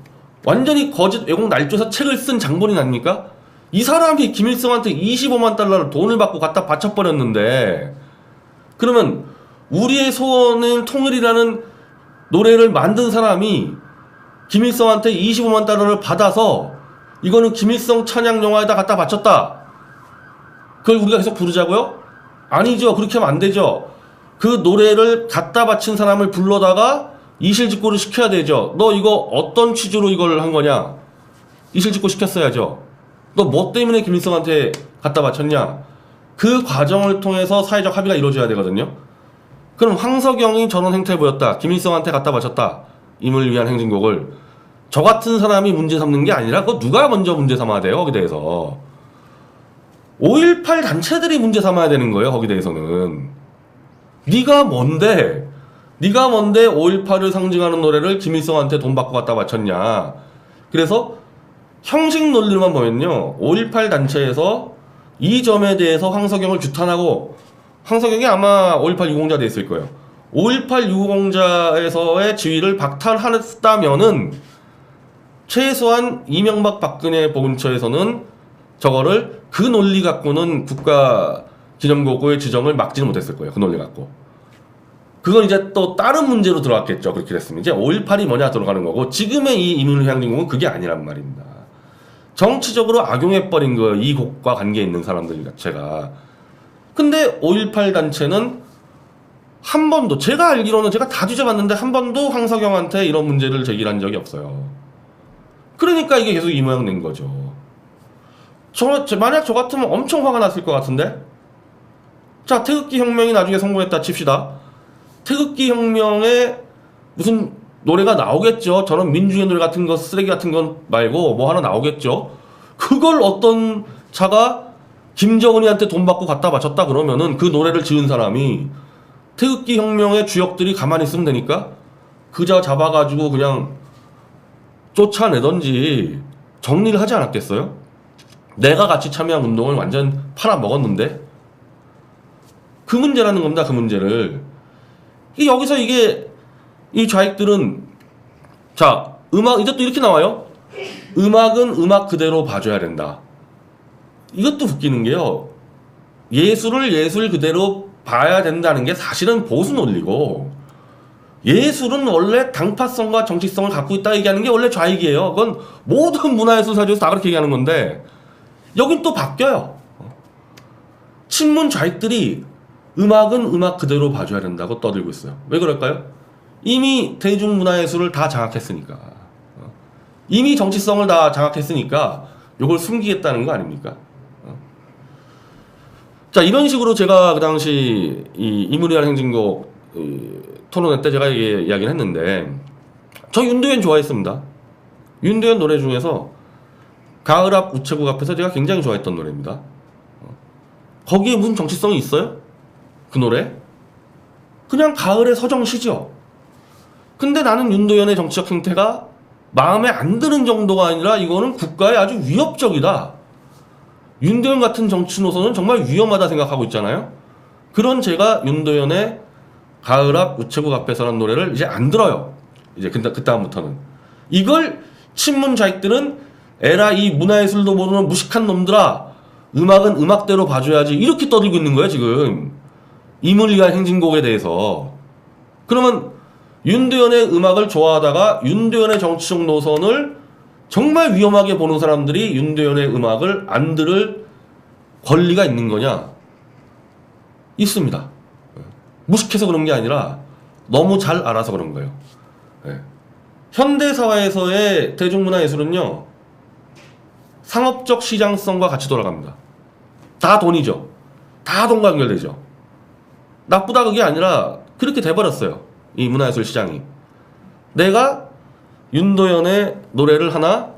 완전히 거짓 왜곡 날조해서 책을 쓴 장본인 아닙니까? 이 사람이 김일성한테 25만 달러를 돈을 받고 갖다 바쳐버렸는데, 그러면 우리의 소원은 통일이라는 노래를 만든 사람이 김일성한테 25만 달러를 받아서 이거는 김일성 찬양 영화에다 갖다 바쳤다. 그걸 우리가 계속 부르자고요? 아니죠. 그렇게 하면 안 되죠. 그 노래를 갖다 바친 사람을 불러다가 이실직고를 시켜야 되죠. 너 이거 어떤 취지로 이걸 한 거냐? 이실직고 시켰어야죠. 너 뭐 때문에 김일성한테 갖다 바쳤냐? 그 과정을 통해서 사회적 합의가 이루어져야 되거든요. 그럼 황석영이 저런 행태를 보였다. 김일성한테 갖다 바쳤다. 임을 위한 행진곡을. 저 같은 사람이 문제 삼는 게 아니라 그거 누가 먼저 문제 삼아야 돼요, 거기에 대해서. 5.18 단체들이 문제 삼아야 되는 거예요, 거기에 대해서는. 네가 뭔데 네가 뭔데 5.18을 상징하는 노래를 김일성한테 돈 받고 갖다 바쳤냐. 그래서 형식 논리만 보면요, 5.18 단체에서 이 점에 대해서 황석영을 규탄하고, 황석영이 아마 5.18 유공자 돼 있을 거예요. 5.18 유공자에서의 지위를 박탈했다면은 최소한 이명박 박근혜 보훈처에서는 저거를 그 논리 갖고는 국가기념고의 지정을 막지는 못했을 거예요. 그 논리 갖고. 그건 이제 또 다른 문제로 들어갔겠죠. 그렇게 됐으면 이제 5.18이 뭐냐 들어가는 거고, 지금의 이 임은향진곡은 그게 아니란 말입니다. 정치적으로 악용해버린 거예요. 이 곡과 관계 있는 사람들 자체가. 근데 5.18 단체는 한 번도, 제가 알기로는 제가 다 뒤져봤는데 한 번도 황석영한테 이런 문제를 제기한 적이 없어요. 그러니까 이게 계속 이 모양 낸 거죠. 만약 저 같으면 엄청 화가 났을 것 같은데? 자, 태극기 혁명이 나중에 성공했다 칩시다. 태극기 혁명에 무슨 노래가 나오겠죠. 저런 민중의 노래 같은 거, 쓰레기 같은 건 말고 뭐 하나 나오겠죠. 그걸 어떤 차가 김정은이한테 돈 받고 갖다 바쳤다 그러면은 그 노래를 지은 사람이 태극기 혁명의 주역들이 가만히 있으면 되니까 그저 잡아가지고 그냥 쫓아내던지 정리를 하지 않았겠어요? 내가 같이 참여한 운동을 완전 팔아먹었는데? 그 문제라는 겁니다. 그 문제를. 여기서 이게 이 좌익들은, 자, 음악 이제 또 이렇게 나와요. 음악은 음악 그대로 봐줘야 된다. 이것도 웃기는 게요, 예술을 예술 그대로 봐야 된다는 게 사실은 보수 논리고, 예술은 원래 당파성과 정치성을 갖고 있다 얘기하는 게 원래 좌익이에요. 그건 모든 문화예술사조에서 다 그렇게 얘기하는 건데, 여긴 또 바뀌어요. 친문 좌익들이 음악은 음악 그대로 봐줘야 된다고 떠들고 있어요. 왜 그럴까요? 이미 대중문화예술을 다 장악했으니까. 이미 정치성을 다 장악했으니까 이걸 숨기겠다는 거 아닙니까? 자, 이런 식으로 제가 그 당시 이 이무리한 행진곡 토론회 때 제가 이야기를 했는데, 저 윤도현 좋아했습니다. 윤도현 노래 중에서 가을 앞 우체국 앞에서 제가 굉장히 좋아했던 노래입니다. 거기에 무슨 정치성이 있어요? 그 노래? 그냥 가을의 서정시죠. 근데 나는 윤도현의 정치적 행태가 마음에 안 드는 정도가 아니라 이거는 국가에 아주 위협적이다. 윤도현 같은 정치 노선은 정말 위험하다 생각하고 있잖아요. 그런 제가 윤도현의 가을 앞 우체국 앞에서라는 노래를 이제 안 들어요. 이제 그다음부터는. 이걸 친문 좌익들은 에라 이 문화예술도 모르는 무식한 놈들아, 음악은 음악대로 봐줘야지, 이렇게 떠들고 있는 거예요 지금. 임을 위한 행진곡에 대해서. 그러면 윤도현의 음악을 좋아하다가 윤도현의 정치적 노선을 정말 위험하게 보는 사람들이 윤도현의 음악을 안 들을 권리가 있는 거냐? 있습니다. 무식해서 그런 게 아니라 너무 잘 알아서 그런 거예요. 현대사회에서의 대중문화예술은요, 상업적 시장성과 같이 돌아갑니다. 다 돈이죠. 다 돈과 연결되죠. 나쁘다 그게 아니라 그렇게 돼버렸어요. 이 문화예술 시장이. 내가 윤도현의 노래를 하나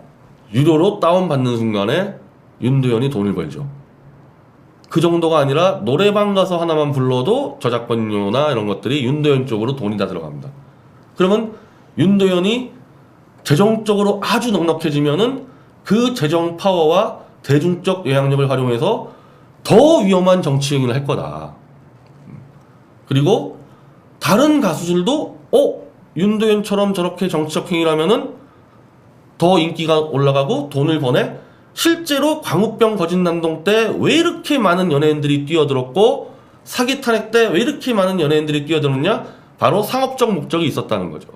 유료로 다운받는 순간에 윤도현이 돈을 벌죠. 그 정도가 아니라 노래방 가서 하나만 불러도 저작권료나 이런 것들이 윤도현 쪽으로 돈이 다 들어갑니다. 그러면 윤도현이 재정적으로 아주 넉넉해지면은 그 재정 파워와 대중적 영향력을 활용해서 더 위험한 정치 행위를 할 거다. 그리고 다른 가수들도 윤도현처럼 저렇게 정치적 행위를 하면은 더 인기가 올라가고 돈을 버네? 실제로 광우병 거짓난동 때 왜 이렇게 많은 연예인들이 뛰어들었고, 사기 탄핵 때 왜 이렇게 많은 연예인들이 뛰어들었냐? 바로 상업적 목적이 있었다는 거죠.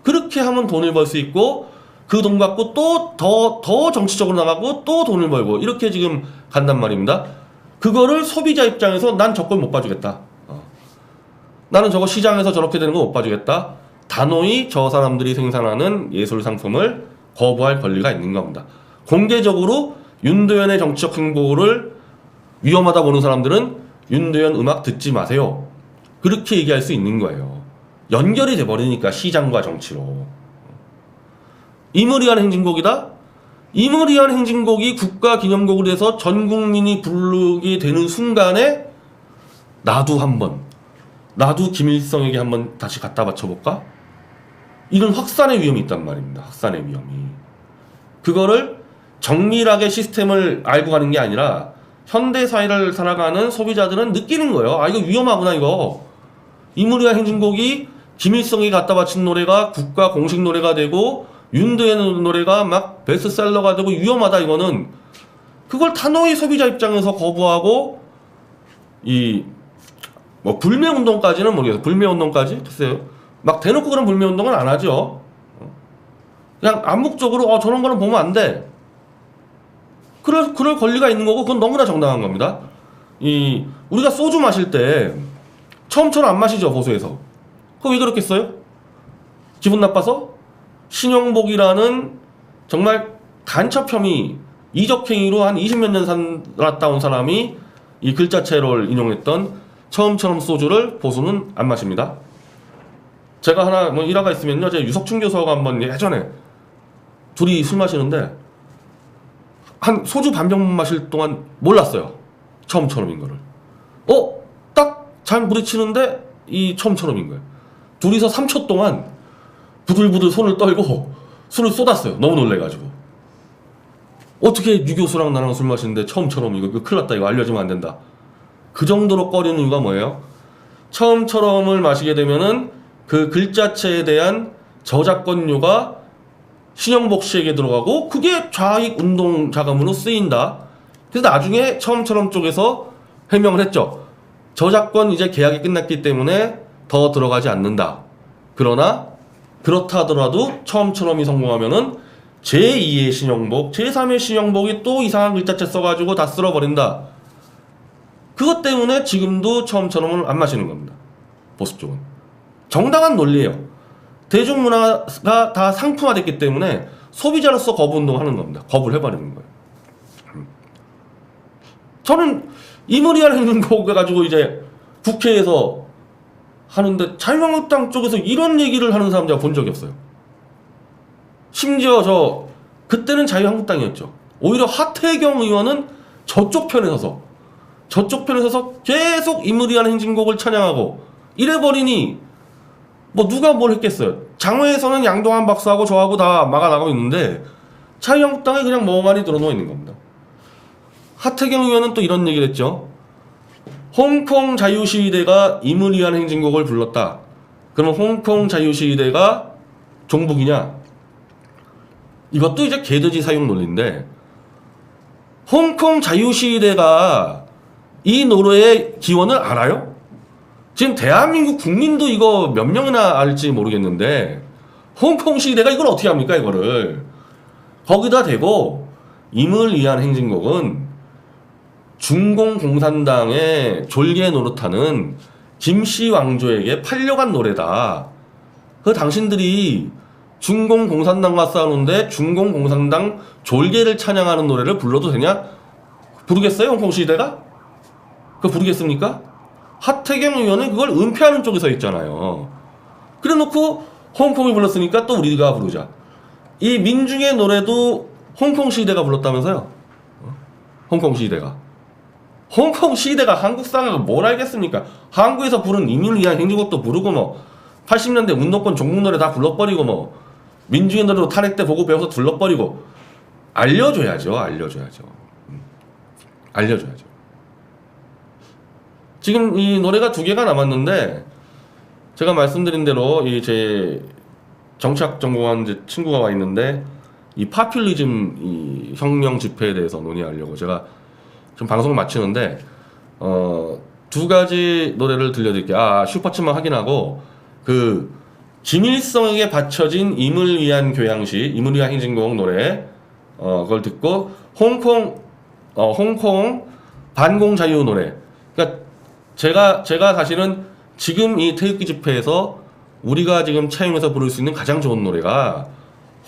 그렇게 하면 돈을 벌 수 있고, 그 돈 갖고 또 더 정치적으로 나가고 또 돈을 벌고, 이렇게 지금 간단 말입니다. 그거를 소비자 입장에서 난 저걸 못 봐주겠다. 나는 저거 시장에서 저렇게 되는 거 못 봐주겠다. 단호히 저 사람들이 생산하는 예술 상품을 거부할 권리가 있는 겁니다. 공개적으로 윤도현의 정치적 행보를 위험하다 보는 사람들은 윤도현 음악 듣지 마세요. 그렇게 얘기할 수 있는 거예요. 연결이 돼버리니까 시장과 정치로. 임을 위한 행진곡이다? 임을 위한 행진곡이 국가기념곡으로 해서 전 국민이 부르게 되는 순간에 나도 한번 나도 김일성에게 한번 다시 갖다 바쳐볼까? 이런 확산의 위험이 있단 말입니다. 확산의 위험이. 그거를 정밀하게 시스템을 알고 가는 게 아니라 현대 사회를 살아가는 소비자들은 느끼는 거예요. 아, 이거 위험하구나, 이거. 이무리아 행진곡이 김일성이 갖다 바친 노래가 국가 공식 노래가 되고 윤도의 노래가 막 베스트셀러가 되고 위험하다, 이거는. 그걸 단호히 소비자 입장에서 거부하고 뭐 불매운동까지는 모르겠어요. 불매운동까지? 글쎄요. 막 대놓고 그런 불매운동은 안 하죠. 그냥 암묵적으로 저런 거는 보면 안 돼. 그럴 권리가 있는 거고 그건 너무나 정당한 겁니다. 우리가 소주 마실 때 처음처럼 안 마시죠, 보수에서. 그거 왜 그렇겠어요? 기분 나빠서? 신영복이라는 정말 간첩 혐의, 이적행위로 한 20몇 년 살았다 온 사람이 이 글자체를 인용했던 처음처럼 소주를 보수는 안 마십니다. 제가 하나 뭐 일화가 있으면요, 제 유석춘 교수하고 한번 예전에 둘이 술 마시는데 한 소주 반병 마실 동안 몰랐어요. 처음처럼인 거를. 딱 잘 부딪히는데 이 처음처럼인 거예요. 둘이서 3초 동안 부들부들 손을 떨고 술을 쏟았어요. 너무 놀래가지고. 어떻게 유 교수랑 나랑 술 마시는데 처음처럼 이거 큰일 났다, 이거 알려주면 안 된다. 그 정도로 꺼리는 이유가 뭐예요? 처음처럼을 마시게 되면은 그 글자체에 대한 저작권료가 신영복 씨에게 들어가고 그게 좌익 운동 자금으로 쓰인다. 그래서 나중에 처음처럼 쪽에서 해명을 했죠. 저작권 이제 계약이 끝났기 때문에 더 들어가지 않는다. 그러나 그렇다 하더라도 처음처럼이 성공하면은 제2의 신영복, 제3의 신영복이 또 이상한 글자체 써가지고 다 쓸어버린다. 그것 때문에 지금도 처음처럼을 안 마시는 겁니다. 보수 쪽은. 정당한 논리예요. 대중문화가 다 상품화됐기 때문에 소비자로서 거부운동을 하는 겁니다. 거부를 해버리는 거예요. 저는 이무리아 행진곡 가지고 이제 국회에서 하는데 자유한국당 쪽에서 이런 얘기를 하는 사람 제가 본 적이 없어요. 심지어 그때는 자유한국당이었죠. 오히려 하태경 의원은 저쪽 편에 서서 계속 이무리아 행진곡을 찬양하고 이래버리니 뭐 누가 뭘 했겠어요. 장외에서는 양동환 박사하고 저하고 다 막아나가고 있는데 자유한국당에 그냥 멍하니 들어놓여 있는 겁니다. 하태경 의원은 또 이런 얘기를 했죠. 홍콩 자유시위대가 이무리아 행진곡을 불렀다. 그러면 홍콩 자유시위대가 종북이냐? 이것도 이제 개돼지 사용 논리인데, 홍콩 자유시위대가 이 노래의 기원을 알아요? 지금 대한민국 국민도 이거 몇 명이나 알지 모르겠는데 홍콩 시위대가 이걸 어떻게 합니까, 이거를. 거기다 대고 임을 위한 행진곡은 중공 공산당의 졸개 노릇하는 김씨 왕조에게 팔려간 노래다. 당신들이 중공 공산당과 싸우는데 중공 공산당 졸개를 찬양하는 노래를 불러도 되냐? 부르겠어요, 홍콩 시위대가? 그거 부르겠습니까? 하태경 의원은 그걸 은폐하는 쪽에 서 있잖아요. 그래 놓고 홍콩이 불렀으니까 또 우리가 부르자. 이 민중의 노래도 홍콩 시위대가 불렀다면서요? 홍콩 시위대가. 홍콩 시위대가 한국 상황을 뭘 알겠습니까? 한국에서 부른 이민을 위한 행진곡도 부르고 뭐 80년대 운동권 종북 노래 다 불러버리고 뭐 민중의 노래로 탄핵 때 보고 배워서 둘러버리고 알려줘야죠. 알려줘야죠. 지금 이 노래가 2개가 남았는데 제가 말씀드린 대로 제 정치학 전공한 이제 친구가 와 있는데 이 파퓰리즘 이 혁명 집회에 대해서 논의하려고 제가 지금 방송을 마치는데 2가지 노래를 들려드릴게요. 슈퍼챗만 확인하고 김일성에게 바쳐진 임을 위한 교양시, 임을 위한 행진곡 노래 그걸 듣고 홍콩 반공 자유 노래. 그러니까 제가 사실은 지금 이 태극기 집회에서 우리가 지금 차용해서 부를 수 있는 가장 좋은 노래가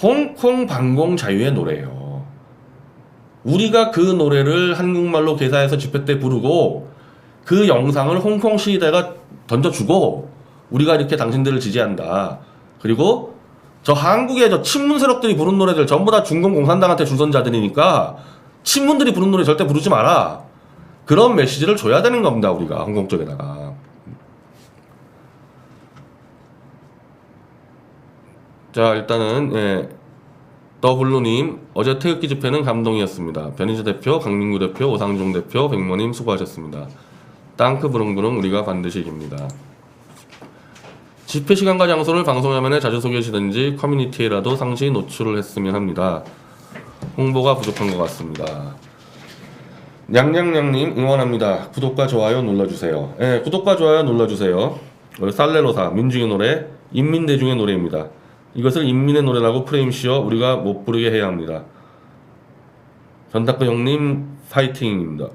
홍콩 반공 자유의 노래예요. 우리가 그 노래를 한국말로 개사해서 집회 때 부르고 그 영상을 홍콩 시위대가 던져주고 우리가 이렇게 당신들을 지지한다. 그리고 저 한국의 저 친문 세력들이 부른 노래들 전부 다 중공 공산당한테 주선자들이니까 친문들이 부른 노래 절대 부르지 마라. 그런 메시지를 줘야 되는 겁니다, 우리가 홍콩 쪽에다가. 자, 일단은 예, 더블루님 어제 태극기 집회는 감동이었습니다. 변희재 대표, 강민구 대표, 오상종 대표, 백모님 수고하셨습니다. 땅크 부릉부릉 우리가 반드시 이깁니다. 집회 시간과 장소를 방송화면에 자주 소개하시든지 커뮤니티에라도 상시 노출을 했으면 합니다. 홍보가 부족한 것 같습니다. 냥냥냥님 응원합니다. 구독과 좋아요 눌러주세요. 예, 구독과 좋아요 눌러주세요. 살레로사 민중의 노래, 인민대중의 노래입니다. 이것을 인민의 노래라고 프레임 씌워 우리가 못 부르게 해야 합니다. 전탁근 형님 파이팅입니다.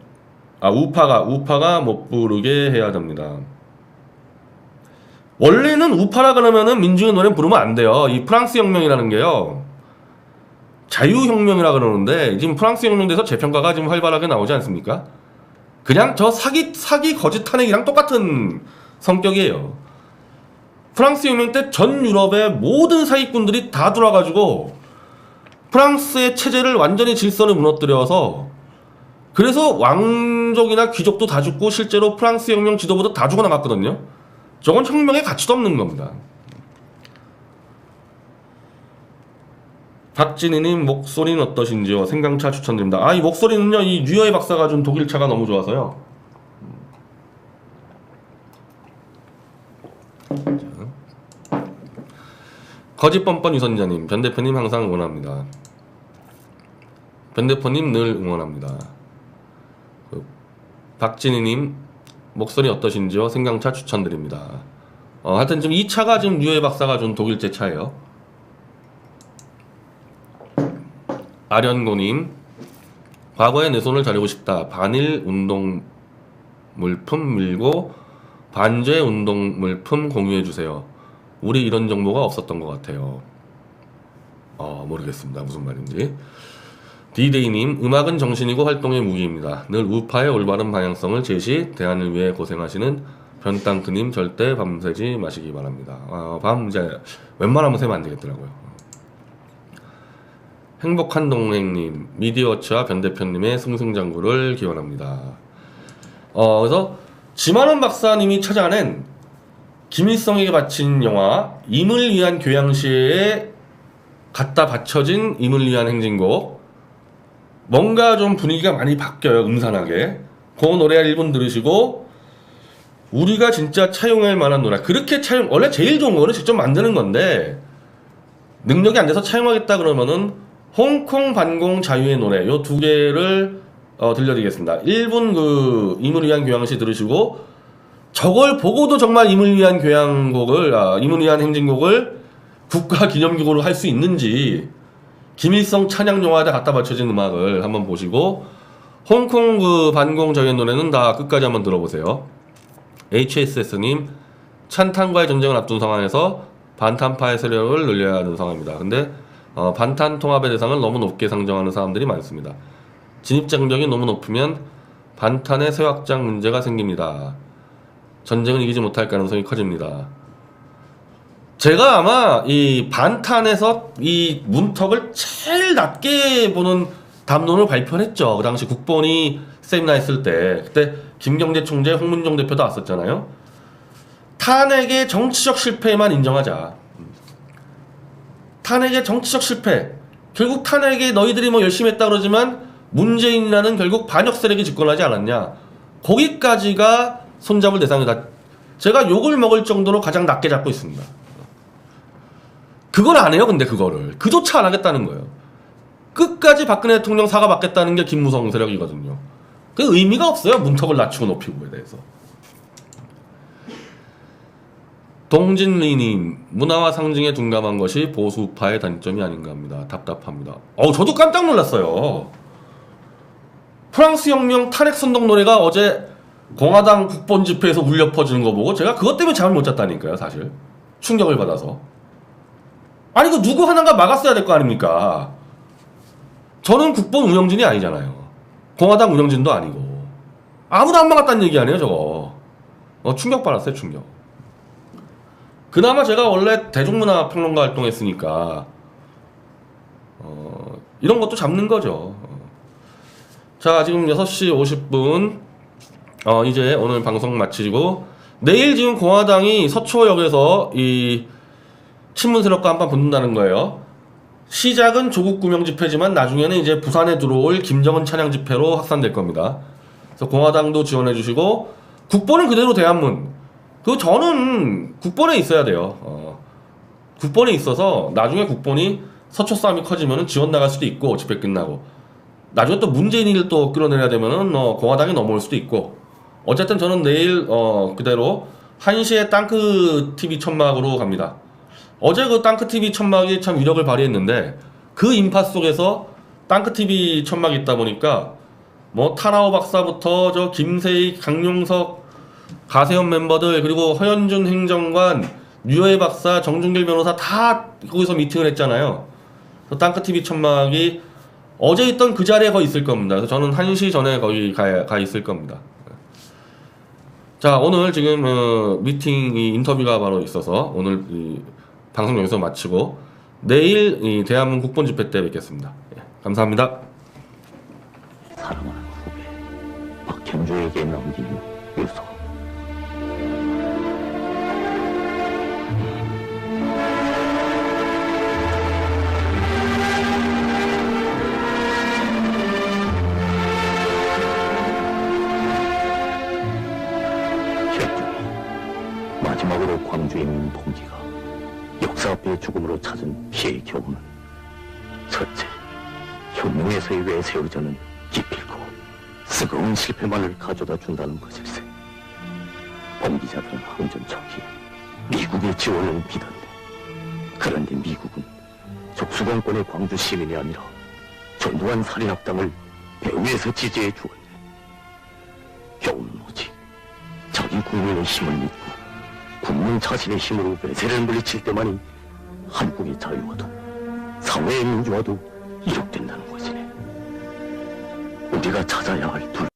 아, 우파가 못 부르게 해야 됩니다. 원래는 우파라 그러면은 민중의 노래 부르면 안 돼요. 이 프랑스 혁명이라는 게요, 자유혁명이라 그러는데 지금 프랑스 혁명에 대해서 재평가가 지금 활발하게 나오지 않습니까? 그냥 저 사기 거짓 탄핵이랑 똑같은 성격이에요. 프랑스 혁명 때 전 유럽의 모든 사기꾼들이 다 들어와가지고 프랑스의 체제를 완전히 질서를 무너뜨려서, 그래서 왕족이나 귀족도 다 죽고 실제로 프랑스 혁명 지도부도 다 죽어 나갔거든요. 저건 혁명의 가치도 없는 겁니다. 박진희님 목소리는 어떠신지요? 생강차 추천드립니다. 아, 이 목소리는요, 이 류여의 박사가 준 독일차가 너무 좋아서요. 자. 거짓뻔뻔 유선자님, 변 대표님 항상 응원합니다. 변 대표님 늘 응원합니다. 박진희님 목소리 어떠신지요? 생강차 추천드립니다. 하여튼 지금 이 차가 지금 류여의 박사가 준 독일제 차예요. 아련고님, 과거에 내 손을 자르고 싶다. 반일 운동 물품 밀고 반죄 운동 물품 공유해주세요. 우리 이런 정보가 없었던 것 같아요. 모르겠습니다. 무슨 말인지. 디데이님, 음악은 정신이고 활동의 무기입니다. 늘 우파의 올바른 방향성을 제시, 대안을 위해 고생하시는 변땅크님 절대 밤새지 마시기 바랍니다. 밤 이제 웬만하면 새면 안 되겠더라고요. 행복한 동행님, 미디어워치와 변 대표님의 승승장구를 기원합니다. 그래서 지만원 박사님이 찾아낸 김일성에게 바친 영화 임을 위한 교양시에 갖다 바쳐진 임을 위한 행진곡, 뭔가 좀 분위기가 많이 바뀌어요. 음산하게. 그 노래 1분 들으시고 우리가 진짜 차용할 만한 노래, 그렇게 원래 제일 좋은 거는 직접 만드는 건데 능력이 안 돼서 차용하겠다 그러면은 홍콩 반공 자유의 노래 요 두 개를 들려드리겠습니다. 1분 그 임을 위한 교양시 들으시고, 저걸 보고도 정말 임을 위한 교양곡을 임을 위한 행진곡을 국가 기념곡으로 할 수 있는지, 김일성 찬양 영화에다 갖다 바쳐진 음악을 한번 보시고, 홍콩 그 반공 자유의 노래는 다 끝까지 한번 들어보세요. HSS님, 찬탄과의 전쟁을 앞둔 상황에서 반탄파의 세력을 늘려야 하는 상황입니다. 근데 반탄 통합의 대상을 너무 높게 상정하는 사람들이 많습니다. 진입장벽이 너무 높으면 반탄의 새 확장 문제가 생깁니다. 전쟁을 이기지 못할 가능성이 커집니다. 제가 아마 이 반탄에서 이 문턱을 제일 낮게 보는 담론을 발표했죠. 그 당시 국본이 세미나 했을 때, 그때 김경재 총재, 홍문종 대표도 왔었잖아요. 탄핵의 정치적 실패만 인정하자. 탄핵의 정치적 실패, 결국 탄핵에 너희들이 뭐 열심히 했다 그러지만 문재인이라는 결국 반역 세력이 집권하지 않았냐, 거기까지가 손잡을 대상이다. 제가 욕을 먹을 정도로 가장 낮게 잡고 있습니다. 그걸 안 해요. 근데 그거를 그조차 안 하겠다는 거예요. 끝까지 박근혜 대통령 사과받겠다는 게 김무성 세력이거든요. 그 의미가 없어요. 문턱을 낮추고 높이고에 대해서. 동진리님, 문화와 상징에 둔감한 것이 보수파의 단점이 아닌가 합니다. 답답합니다. 저도 깜짝 놀랐어요. 프랑스 혁명 탄핵 선동 노래가 어제 공화당 국본 집회에서 울려 퍼지는 거 보고 제가 그것 때문에 잠을 못 잤다니까요. 사실 충격을 받아서. 아니, 그 누구 하나가 막았어야 될 거 아닙니까? 저는 국본 운영진이 아니잖아요. 공화당 운영진도 아니고 아무도 안 막았다는 얘기 아니에요. 저거 충격받았어요. 충격. 그나마 제가 원래 대중문화 평론가 활동했으니까 이런 것도 잡는 거죠. 자, 지금 6시 50분 이제 오늘 방송 마치고, 내일 지금 공화당이 서초역에서 이 친문 세력과 한판 붙는다는 거예요. 시작은 조국 구명 집회지만 나중에는 이제 부산에 들어올 김정은 찬양 집회로 확산될 겁니다. 그래서 공화당도 지원해 주시고 국본은 그대로 대한문. 그 저는 국본에 있어야 돼요. 국본에 있어서 나중에 국본이 서초 싸움이 커지면 지원 나갈 수도 있고 집회 끝나고 나중에 또 문재인이를 또 끌어내려야 되면은 공화당이 넘어올 수도 있고 어쨌든 저는 내일 그대로 1시에 땅크 TV 천막으로 갑니다. 어제 그 땅크 TV 천막이 참 위력을 발휘했는데 그 인파 속에서 땅크 TV 천막이 있다 보니까 뭐 타라오 박사부터 저 김세희, 강용석, 가세현 멤버들 그리고 허현준 행정관, 류해 박사, 정준길 변호사 다 거기서 미팅을 했잖아요. 그래서 땅크 TV 천막이 어제 있던 그 자리에 거의 있을 겁니다. 그래서 저는 1시 전에 거기 가 있을 겁니다. 자, 오늘 지금 미팅이 인터뷰가 바로 있어서 오늘 이 방송 여기서 마치고 내일 이 대한문 국본 집회 때 뵙겠습니다. 예, 감사합니다. 사랑하는 후배 박형주에게 남긴 유서. 현주, 마지막으로 광주에 있는 동기가 역사 앞에 죽음으로 찾은 피해의 교훈은 첫째, 혁명에서의 외세의자는 기필코 쓰거운 실패만을 가져다 준다는 것일세. 봉기자들은 항전 초기 미국의 지원을 비던데 그런데 미국은 적수공권의 광주 시민이 아니라 전두환 살인학당을 배후에서 지지해 주었네. 교훈은 오직 자기 국민의 힘을 믿고 국민 자신의 힘으로 외세를 물리칠 때만이 한국의 자유와도 사회의 민주화도 이룩된다는 것이네. 우리가 찾아야 할 둘